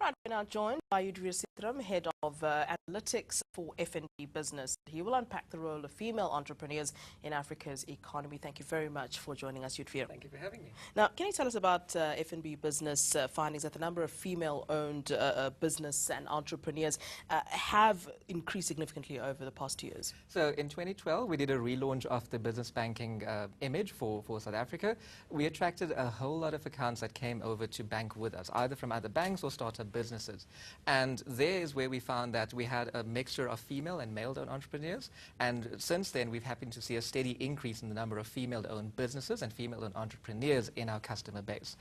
Right, we're now joined by Udvir Sitram, Head of Analytics for FNB Business. He will unpack the role of female entrepreneurs in Africa's economy. Thank you very much for joining us, Udvir. Thank you for having me. Now, can you tell us about FNB Business findings that the number of female-owned business and entrepreneurs have increased significantly over the past 2 years? So in 2012, we did a relaunch of the business banking image for South Africa. We attracted a whole lot of accounts that came over to bank with us, either from other banks or startup businesses. And there is where we found that we had a mixture of female and male-owned entrepreneurs. And since then, we've happened to see a steady increase in the number of female-owned businesses and female-owned entrepreneurs in our customer base.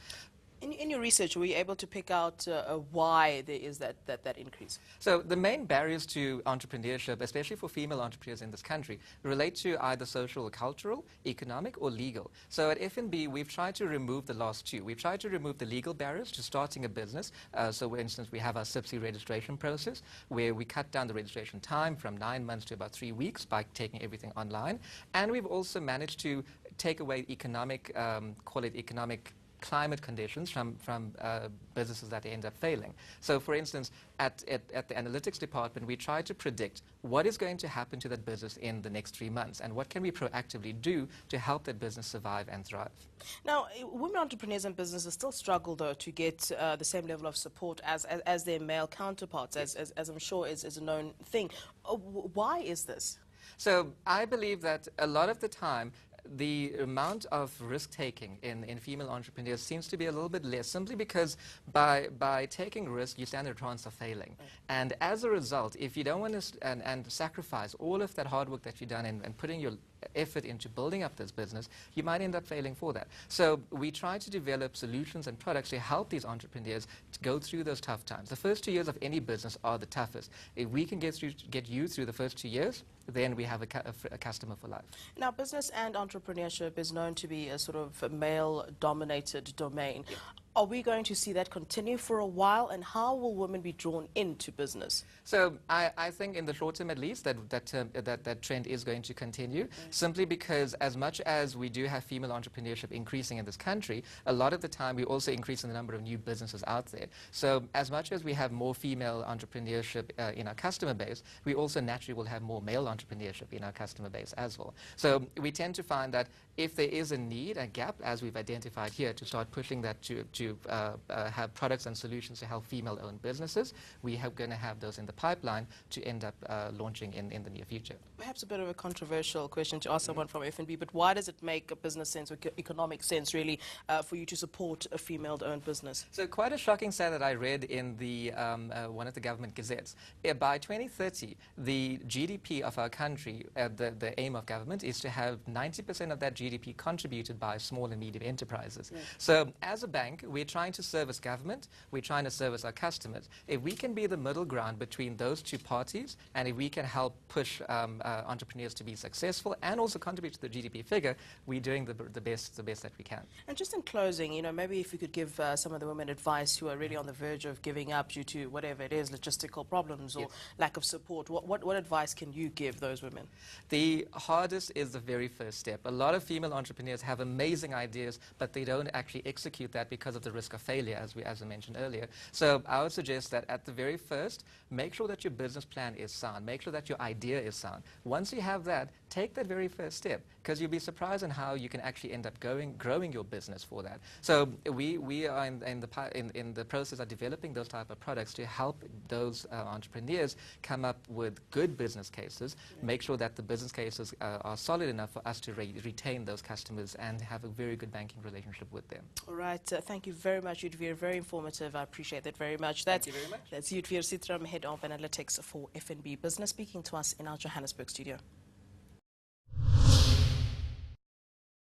In your research, were you able to pick out why there is that increase? So the main barriers to entrepreneurship, especially for female entrepreneurs in this country, relate to either social or cultural, economic or legal. So at FNB, we've tried to remove the last two. We've tried to remove the legal barriers to starting a business. So for instance, we have our SIPC registration process, where we cut down the registration time from 9 months to about 3 weeks by taking everything online. And we've also managed to take away economic, call it economic climate conditions from businesses that end up failing. So for instance, at the analytics department, we try to predict what is going to happen to that business in the next 3 months and what can we proactively do to help that business survive and thrive. Now, women entrepreneurs and businesses still struggle, though, to get the same level of support as their male counterparts, as I'm sure is a known thing. Why is this? So I believe that a lot of the time, the amount of risk-taking in female entrepreneurs seems to be a little bit less, simply because by taking risk, you stand a chance of failing. And as a result, if you don't want to and sacrifice all of that hard work that you've done and putting your effort into building up this business, you might end up failing for that. So we try to develop solutions and products to help these entrepreneurs to go through those tough times. The first 2 years of any business are the toughest. If we can get you through the first 2 years, then we have a customer for life. Now, business and entrepreneurship is known to be a sort of male-dominated domain. Yeah. Are we going to see that continue for a while, and how will women be drawn into business? So I think in the short term at least that trend is going to continue, simply because as much as we do have female entrepreneurship increasing in this country, a lot of the time we also increase in the number of new businesses out there. So as much as we have more female entrepreneurship in our customer base, we also naturally will have more male entrepreneurship in our customer base as well. So we tend to find that if there is a need, a gap, as we've identified here, to start pushing that to have products and solutions to help female-owned businesses, we are going to have those in the pipeline to end up launching in the near future. Perhaps a bit of a controversial question to ask someone from FNB, but why does it make a business sense or economic sense, really, for you to support a female-owned business? So quite a shocking stat that I read in the one of the government gazettes. By 2030, the GDP of our country, the aim of government is to have 90% of that GDP contributed by small and medium enterprises. Yeah. So as a bank, we're trying to service government, we're trying to service our customers. If we can be the middle ground between those two parties, and if we can help push entrepreneurs to be successful and also contribute to the GDP figure, we're doing the best that we can. And just in closing, you know, maybe if you could give some of the women advice who are really on the verge of giving up due to whatever it is, logistical problems or lack of support, what advice can you give those women? The hardest is the very first step. A lot of female entrepreneurs have amazing ideas, but they don't actually execute that because of the risk of failure, as I mentioned earlier. So I would suggest that at the very first, make sure that your business plan is sound. Make sure that your idea is sound. Once you have that, take that very first step, because you'll be surprised on how you can actually end up growing your business for that. So we are in the process of developing those type of products to help those entrepreneurs come up with good business cases, make sure that the business cases are solid enough for us to retain those customers and have a very good banking relationship with them. All right. Thank you very much, Udvir. Very informative. I appreciate that very much. Thank you very much. That's Udvir Sitram, Head of Analytics for FNB Business, speaking to us in our Johannesburg studio.